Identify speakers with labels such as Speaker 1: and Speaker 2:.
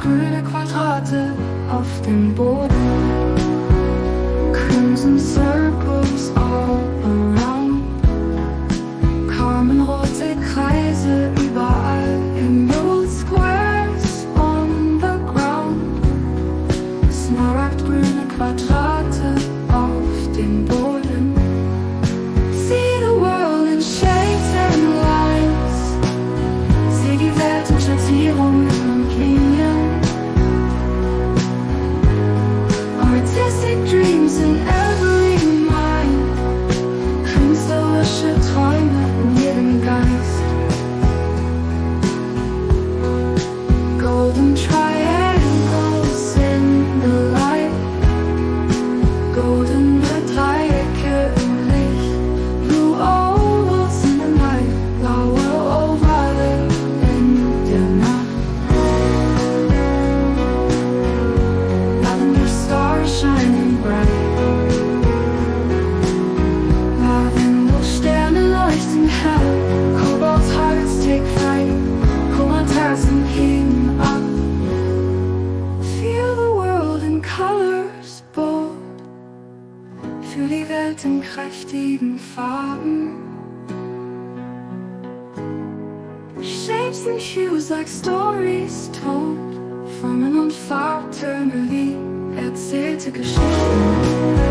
Speaker 1: grüne Quadrate auf dem Boden. Crimson circles all around. Karmenrote Kreise überall. Emerald squares on the ground. Smaragdgrüne Quadrate auf dem Boden. See the world in shapes and lines. Sieh die Welt in Schattierungen und Linien. Artistic dreams in every mind. Künstlerische Träume in jedem Geist. Golden triangles in the light. Goldene Dreiecke im Licht. Blue ovals in the night. Blaue Ovale in der Nacht. Lavender stars shining bright. Lavendelsterne leuchten hell. Koboldshearts take flight. Kobolterrassen heben ab. Feel the world in colors bold. Fühl die Welt in kräftigen Farben. Shapes and hues like stories told. Formen und Farbtöne wie erzählte Geschichten.